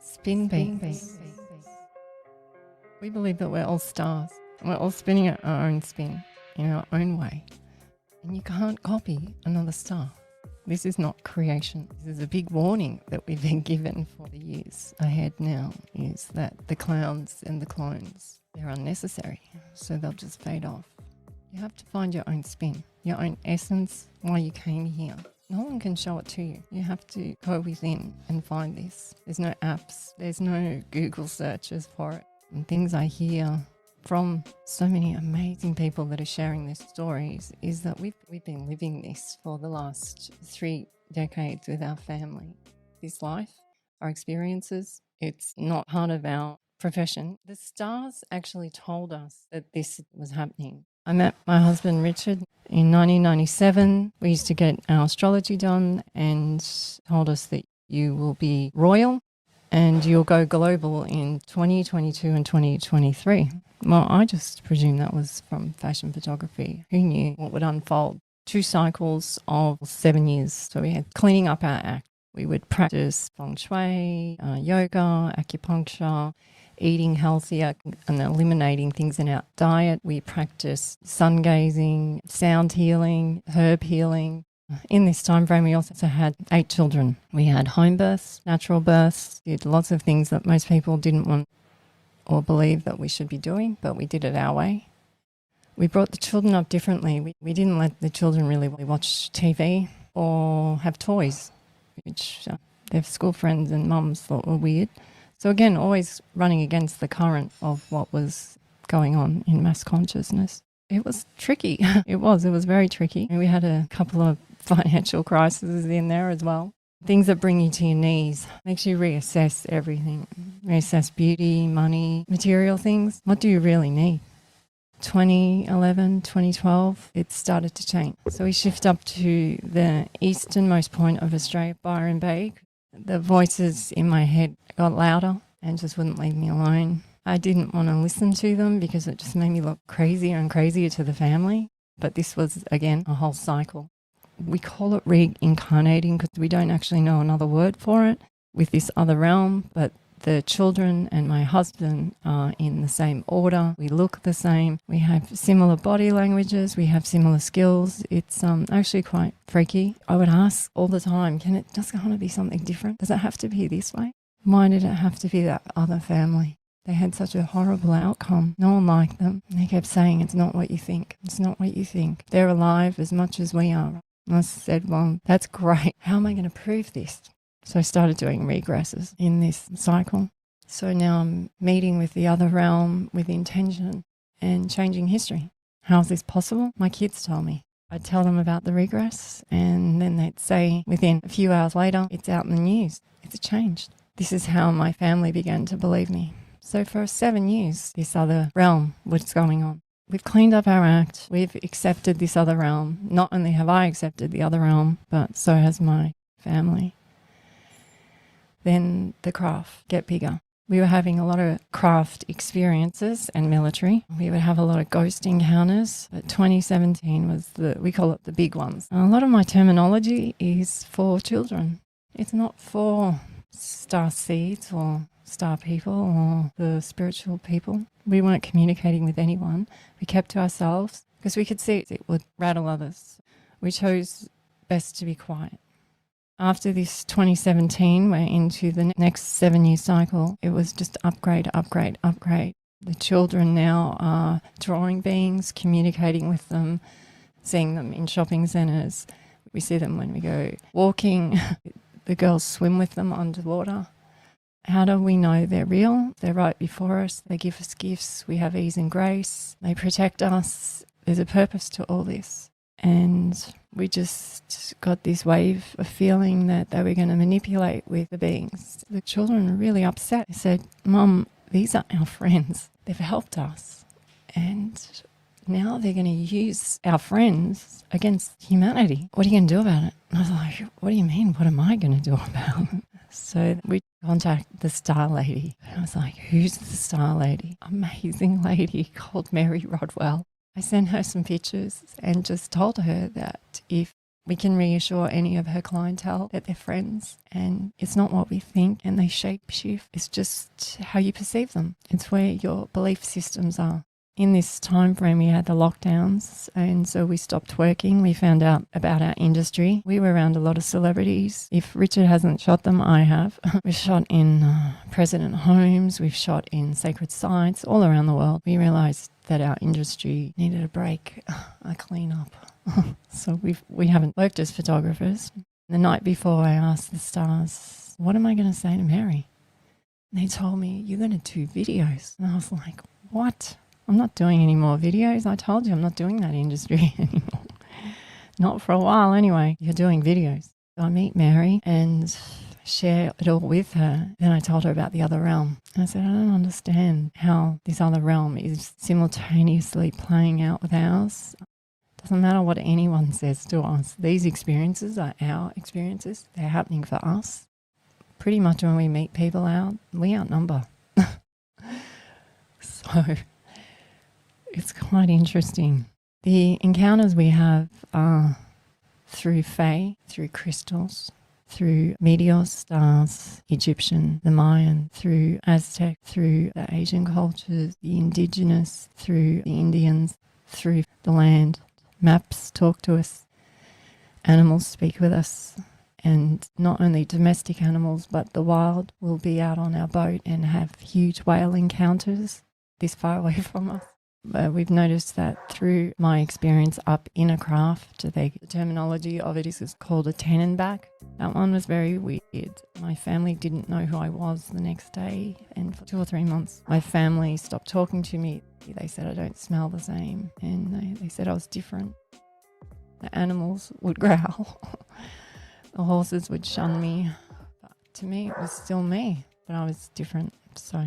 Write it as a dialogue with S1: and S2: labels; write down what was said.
S1: Spin beats. We believe that we're all stars. We're all spinning at our own spin in our own way. And you can't copy another star. This is not creation. This is a big warning that we've been given for the years ahead now, is that the clowns and the clones, they're unnecessary, so they'll just fade off. You have to find your own spin, your own essence, why you came here. No one can show it to you. You have to go within and find this. There's no apps, there's no Google searches for it. And things I hear from so many amazing people that are sharing their stories is that we've been living this for the last 3 decades with our family. This life, our experiences, it's not part of our profession. The stars actually told us that this was happening. I met my husband Richard in 1997. We used to get our astrology done and told us that you will be royal and you'll go global in 2022 and 2023. Well, I just presumed that was from fashion photography. Who knew what would unfold? 2 cycles of 7 years. So we had cleaning up our act. We would practice feng shui, yoga, acupuncture, eating healthier and eliminating things in our diet. We practiced sun gazing, sound healing, herb healing. In this time frame, we also had 8 children. We had home births, natural births, did lots of things that most people didn't want or believe that we should be doing, but we did it our way. We brought the children up differently. We didn't let the children really watch TV or have toys, which their school friends and mums thought were weird. So again, always running against the current of what was going on in mass consciousness. It was tricky. It was very tricky. We had a couple of financial crises in there as well. Things that bring you to your knees, makes you reassess everything. Reassess beauty, money, material things. What do you really need? 2011, 2012, it started to change. So we shift up to the easternmost point of Australia, Byron Bay. The voices in my head got louder and just wouldn't leave me alone. I didn't want to listen to them because it just made me look crazier and crazier to the family. But this was, again, a whole cycle. We call it reincarnating because we don't actually know another word for it with this other realm, but the children and my husband are in the same order. We look the same. We have similar body languages. We have similar skills. It's actually quite freaky. I would ask all the time, can it just kind of be something different? Does it have to be this way? Why did it have to be that other family? They had such a horrible outcome. No one liked them. And they kept saying, it's not what you think. It's not what you think. They're alive as much as we are. And I said, well, that's great. How am I going to prove this? So I started doing regresses in this cycle. So now I'm meeting with the other realm with intention and changing history. How is this possible? My kids told me. I'd tell them about the regress and then they'd say within a few hours later, it's out in the news. It's changed. This is how my family began to believe me. So for 7 years, this other realm was going on. We've cleaned up our act. We've accepted this other realm. Not only have I accepted the other realm, but so has my family. Then the craft get bigger. We were having a lot of craft experiences and military. We would have a lot of ghost encounters. But 2017 was we call it the big ones. And a lot of my terminology is for children. It's not for starseeds or star people or the spiritual people. We weren't communicating with anyone. We kept to ourselves because we could see it would rattle others. We chose best to be quiet. After this 2017, we're into the next 7-year cycle. It was just upgrade, upgrade, upgrade. The children now are drawing beings, communicating with them, seeing them in shopping centres. We see them when we go walking. The girls swim with them underwater. How do we know they're real? They're right before us. They give us gifts. We have ease and grace. They protect us. There's a purpose to all this. And we just got this wave of feeling that they were going to manipulate with the beings. The children were really upset. They said, Mum, these are our friends. They've helped us. And now they're going to use our friends against humanity. What are you going to do about it? And I was like, what do you mean? What am I going to do about it? So we contact the star lady. And I was like, who's the star lady? Amazing lady called Mary Rodwell. I sent her some pictures and just told her that if We can reassure any of her clientele that they're friends, and it's not what we think, and they shape shift. It's just how you perceive them. It's where your belief systems are. In this time frame, we had the lockdowns, and so we stopped working. We found out about our industry. We were around a lot of celebrities. If Richard hasn't shot them, I have. We've shot in president homes. We've shot in sacred sites all around the world. We realised that our industry needed a break, a clean up. So we haven't worked as photographers. The night before, I asked the stars, what am I going to say to Mary? And they told me, you're going to do videos. And I was like, what? I'm not doing any more videos. I told you I'm not doing that industry anymore. Not for a while anyway. You're doing videos. So I meet Mary and share it all with her. Then I told her about the other realm. And I said, I don't understand how this other realm is simultaneously playing out with ours. Doesn't matter what anyone says to us. These experiences are our experiences. They're happening for us. Pretty much when we meet people out, we outnumber. So it's quite interesting. The encounters we have are through fae, through crystals, through meteors, stars, Egyptian, the Mayan, through Aztec, through the Asian cultures, the indigenous, through the Indians, through the land. Maps talk to us, animals speak with us, and not only domestic animals but the wild will be out on our boat and have huge whale encounters this far away from us. But we've noticed that through my experience up in a craft, the terminology of it is called a Tannenback. That one was very weird. My family didn't know who I was the next day, and for 2 or 3 months my family stopped talking to me. They said I don't smell the same, and they said I was different. The animals would growl. The horses would shun me. But to me, it was still me, but I was different. So